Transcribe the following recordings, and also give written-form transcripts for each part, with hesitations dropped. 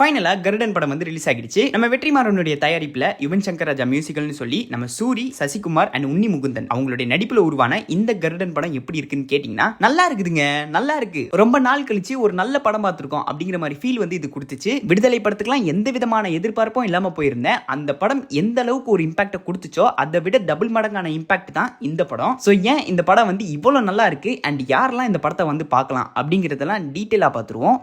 ஃபைனலா கருடன் படம் வந்து ரிலீஸ் ஆகிடுச்சு. நம்ம வெற்றிமாறனுடைய தயாரிப்புல யுவன் சங்கர் ராஜா மியூசிக்கல்னு சொல்லி நம்ம சூரி, சசிகுமார் அண்ட் உன்னி முகுந்தன் அவங்களுடைய நடிப்புல உருவான இந்த கருடன் படம் எப்படி இருக்குன்னு கேட்டீங்கன்னா நல்லா இருக்குதுங்க. நல்லா இருக்கு. ரொம்ப நாள் கழிச்சு ஒரு நல்ல படம் பார்த்திருக்கோம் அப்படிங்கிற மாதிரி ஃபீல் வந்து இது கொடுத்துச்சு. விடுதலை படத்துக்குலாம் எந்த விதமான எதிர்பார்ப்பும் இல்லாம போயிருந்தேன். அந்த படம் எந்த அளவுக்கு ஒரு இம்பாக்ட் கொடுத்துச்சோ அதை விட டபுள் மடங்கான இம்பாக்ட் தான் இந்த படம். சோ ஏன் இந்த படம் வந்து இவ்வளவு நல்லா இருக்கு அண்ட் யாரெல்லாம் இந்த படத்தை வந்து பார்க்கலாம் அப்படிங்கறதெல்லாம் டீடைலா பார்த்துருவோம்.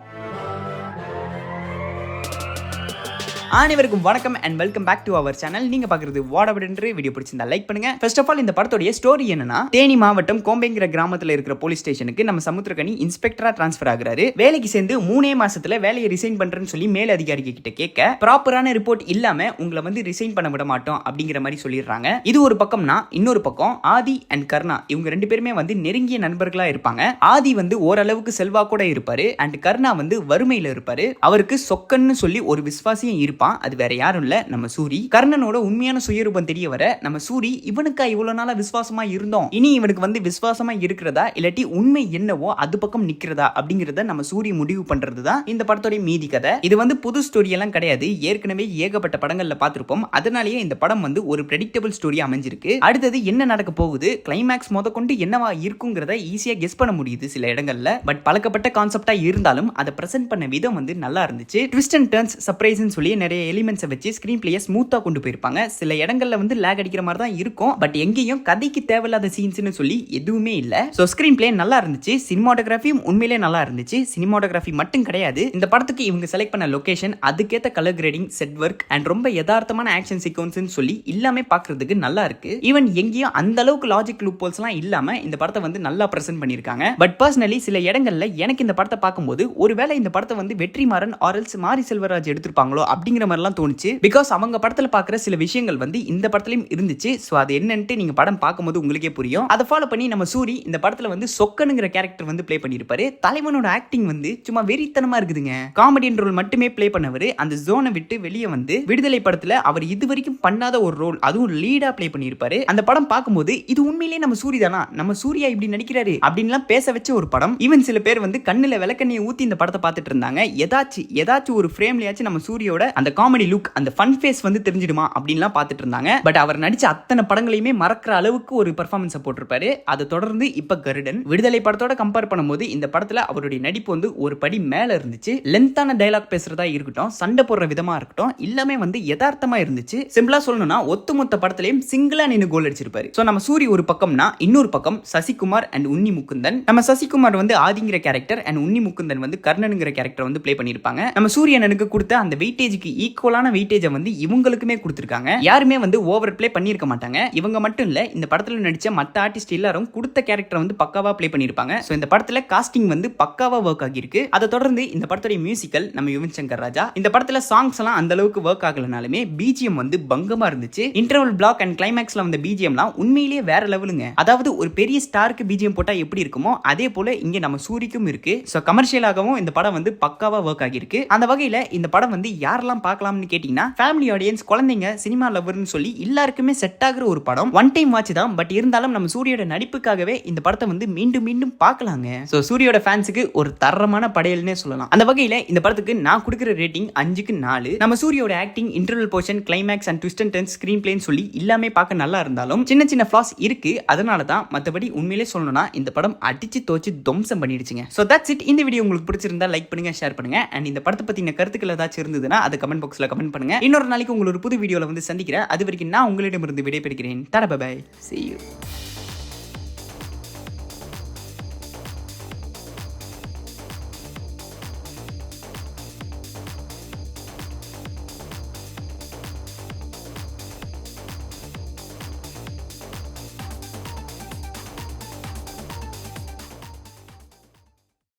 அனைவருக்கும் வணக்கம் and welcome back to our channel. நீங்க பாக்குறது வாடவிடன்று. வீடியோ பிடிச்சிருந்தா லைக் பண்ணுங்க. ஃபர்ஸ்ட் ஆஃப் ஆல் இந்த படத்தோட ஸ்டோரி என்னன்னா, தேனி மாவட்டம் கோம்பைங்கிற கிராமத்துல இருக்கிற போலீஸ் ஸ்டேஷனுக்கு நம்ம சமுத்திரக்கனி இன்ஸ்பெக்டரா டிரான்ஸ்பர் ஆகுறாரு. வேலைக்கு சேர்ந்து 3 மாசத்துல வேலையை ரிசைன் பண்றேன்னு சொல்லி மேல் அதிகாரி கிட்ட கேட்க ப்ராப்பரான ரிப்போர்ட் இல்லாம உங்களை வந்து ரிசைன் பண்ண விட மாட்டோம் அப்படிங்கிற மாதிரி சொல்லிடுறாங்க. இது ஒரு பக்கம்னா, இன்னொரு பக்கம் ஆதி அண்ட் கர்ணா இவங்க 2 பேருமே வந்து நெருங்கிய நண்பர்களா இருப்பாங்க. ஆதி வந்து ஓரளவுக்கு செல்வா கூட இருப்பாரு அண்ட் கர்ணா வந்து வறுமையில இருப்பாரு. அவருக்கு சொக்கன்னு சொல்லி ஒரு விசுவாசியும் இருப்பான். அது வேற யாரும் இல்ல, நம்ம சூரி. கர்ணனோட உண்மையான சுயரூபம் தெரிய வர நம்ம சூரி இவனுக்கா இவ்வளவு நாளா விசுவாசமா இருந்தோம், இனி இவனுக்கு வந்து விசுவாசமா இருக்கிறதா இல்லாட்டி உண்மை என்னவோ அது பக்கம் நிக்கிறதா அப்படிங்கறத நம்ம சூரி முடிவு பண்றதுதான் இந்த படத்தோட மீதி கதை. இது வந்து புது ஸ்டோரி எல்லாம் கிடையாது. ஏற்கனவே ஏகப்பட்ட படங்கள்ல பார்த்திருப்போம். அதனாலேயே இந்த படம் வந்து ஒரு பிரெடிக்டபிள் ஸ்டோரி அமைஞ்சிருக்கு. அடுத்தது என்ன நடக்க போகுது, கிளைமேக்ஸ் முதற்கொண்டு என்னவா இருக்குங்கிறத ஈஸியா கெஸ் பண்ண முடியுது சில இடங்கள்ல. பட் பழக்கப்பட்ட கான்செப்டா இருந்தாலும் அதை பிரசன்ட் பண்ண விதம் வந்து நல்லா இருந்துச்சு. ட்விஸ்ட் அண்ட் டர்ன்ஸ், சர்ப்ரைஸ்னு சொல்லி நிறைய எலிமெண்ட்ஸை வச்சு ஸ்கிரீன் பிளேயை ஸ்மூத்தா கொண்டு போயிருப்பாங்க. சில இடங்கள்ல வந்து லேக் அடிக்கிற மாதிரி தான் இருக்கும். பட் எங்கேயும் கதைக்கு தேவையில்லாத சீன்ஸ்னு சொல்லி எதுவுமே இல்ல. சோ ஸ்கிரீன் பிளே நல்லா இருந்துச்சு. சினிமாட்டோகிராஃபியும் உண்மையிலே நல்லா இருந்துச்சு. சினிமாட்டோகிராஃபி மட்டும் கிடையாது, இந்த படத்துக்கு இவங்க செலக்ட் பண்ண லொகேஷன், அதுக்கேத்த colour grading, set work and ரொம்ப யதார்த்தமான ஆக்ஷன் சீக்வன்ஸ்னு சொல்லி எல்லாமே பார்க்கிறதுக்கு நல்லா இருக்கு. ஈவன் எங்கேயும் அந்த அளவுக்கு லாஜிக் லூப் ஹோல்ஸ் எல்லாம் இல்லாம இந்த படத்தை வந்து நல்லா பிரசன்ட் பண்ணிருக்காங்க. பட் பர்சனலி சில இடங்கள்ல எனக்கு இந்த படத்தை பார்க்கும்போது ஒருவேளை இந்த படத்தை வந்து வெற்றிமாறன் ஆர்எல்ஸ் மாரி செல்வராஜ் எடுத்திருப்பாங்களோ அப்படிங்கிற மாதிரிலாம் தோணுச்சு. பிகாஸ் அவங்க படத்துல பார்க்குற சில விஷயங்கள் வந்து இந்த படத்துலயும் இருந்துச்சு. சோ அது என்னன்னு நீங்க படம் பார்க்கும்போது உங்களுக்கே புரியும். அதை ஃபாலோ பண்ணி நம்ம சூரி இந்த படத்துல வந்து சொக்கனுங்கிற கேரக்டர் வந்து ப்ளே பண்ணிருப்பாரு. தலைவனோட ஆக்டிங் வந்து சும்மா வெறித்தனமா இருக்குதுங்க. காமெடியன் ரோல் மட்டுமே ப்ளே பண்ணவர் அந்த ஜோனை விட்டு வெளியே வந்து விடுதலை படத்துல அவர் இதுவரைக்கும் பண்ணாத ஒரு ரோல், அதுவும் லீடா ப்ளே பண்ணிருப்பாரு. அந்த படம் பார்க்கும்போது இது உண்மையிலேயே நம்ம சூரி தானா, நம்ம சூர்யா இப்படி நடிக்கிறாரு அப்படின்லாம் பேச வச்ச ஒரு படம். ஈவன் சில பேர் வந்து கண்ணுல விளக்கண்ணியை ஊத்தி இந்த படத்தை பார்த்துட்டு இருந்தாங்க. ஏதாச்சும் ஒரு ஃப்ரேம்லயாச்சும் நம்ம சூரியோட அந்த காமெடி லுக், அந்த ஃபன் ஃபேஸ் வந்து தெரிஞ்சிடுமா அப்படின்லாம் பார்த்துட்டு இருந்தாங்க. பட் அவர் நடிச்ச அத்தனை படங்களையுமே மறக்கிற அளவுக்கு ஒரு பெர்ஃபார்மன்ஸ் போட்டிருப்பாரு. அதை தொடர்ந்து இப்ப கருடன் விடுதலை படத்தோட கம்பேர் பண்ணும்போது இந்த படத்துல அவருடைய நடிப்பு வந்து ஒரு படி மேல இருந்துச்சு. லென்த்தான டயலாக் பேசுறதா இருக்கட்டும், சண்டை போடுற விதமா இருக்கட்டும், எல்லாமே வந்து யதார்த்தமா இருந்துச்சு. சிம்பிளா சொல்லணும்னா ஒட்டுமொத்த படத்திலையும் சிங்கிளா நின்னு கோல் அடிச்சிருப்பாரு. சோ நம்ம சூரி ஒரு பக்கம்னா, இன்னொரு பக்கம் சசிகுமார் அண்ட் உன்னி முகுந்தன். நம்ம சசிகுமார் வந்து ஆதிங்கிற கேரக்டர் அண்ட் உன்னி முகுந்தன் வந்து கர்ணனுங்கிற கேரக்டர் வந்து ப்ளே பண்ணிருப்பாங்க. நம்ம சூரியனுக்கு கொடுத்த அந்த வெயிட்டேஜுக்கு ஈக்குவலான வெயிட்டேஜ் வந்து இவங்களுக்குமே கொடுத்திருக்காங்க. யாருமே வந்து ஓவர் ப்ளே பண்ணிருக்க மாட்டாங்க. இவங்க மட்டும் இல்ல, இந்த படத்துல நடிச்ச மத்த ஆர்டிஸ்ட் எல்லாரும் கொடுத்த கேரக்டர் வந்து பக்காவா ப்ளே பண்ணிருப்பாங்க. சோ இந்த படத்துல காஸ்டிங் வந்து பக்காவா ஒர்க் ஆகிருக்கு. அதை தொடர்ந்து இந்த படத்தோட மியூசிக்கல் நம்ம யுவன் சங்கர் ராஜா. இந்த படத்துல சாங்ஸ் எல்லாம் அந்த அளவுக்கு ஒர்க் ஆகலனாலுமே பிஜிஎம் வந்து பங்கமா இருந்துச்சு. இன்டர்வல் பிளாக் அண்ட் கிளைமேக்ஸ்ல வந்த பிஜிஎம்லாம் உண்மையிலேயே வேற லெவலுங்க. அதாவது ஒரு பெரிய ஸ்டாருக்கு பிஜிஎம் போட்டா எப்படி இருக்குமோ அதே போல இங்க நம்ம சூரிக்கும் இருக்கு. சோ கமர்ஷியலாகவும் இந்த படம் வந்து பக்காவா ஒர்க் ஆகிருக்கு. அந்த வகையில இந்த படம் வந்து யாரெல்லாம் பார்க்கலாம்னு கேட்டீங்கன்னா, ஃபேமிலி ஆடியன்ஸ், குழந்தைங்க, சினிமா லவர்னு சொல்லி எல்லாருக்குமே செட் ஆகுற ஒரு படம். ஒன் டைம் வாட்ச் தான். பட் இருந்தாலும் நம்ம சூரியோட நடிப்புக்காகவே இந்த படத்தை வந்து மீண்டும் மீண்டும் பார்க்கலாங்க. சோ சூரியோட ஃபேன்ஸுக்கு ஒரு தரமான படையல்னே சொல்லலாம். அந்த வகையில இந்த படத்துக்கு நான் கொடுக்கிற ரேட்டிங் 5க்கு 4. நம்ம சூரியோட acting, interval portion, climax and twist and turns, screen பிளேன்னு சொல்லி எல்லாமே பார்க்க நல்லா இருந்தாலும் சின்ன சின்ன ஃபிளாஸ் இருக்கு. அதனால தான் மத்தபடி உண்மையிலே சொல்லணும்னா இந்த படம் அடிச்சு தோச்சு துவம்சம் பண்ணிடுச்சுங்க. So that's it. இந்த வீடியோ உங்களுக்கு பிடிச்சிருந்தா லைக் பண்ணுங்க, ஷேர் பண்ணுங்க. அண்ட் இந்த படத்தை பத்தின கருத்துக்கள் ஏதாச்சும் இருந்ததுன்னா அது கமெண்ட் பாக்ஸ்ல கமெண்ட் பண்ணுங்க. இன்னொரு நாளைக்கு உங்களை ஒரு புது வீடியோல வந்து சந்திக்கிறேன். அது வரைக்கும் நான் உங்களிடமிருந்து விடைபெறுகிறேன். டாடா பை பை. See you.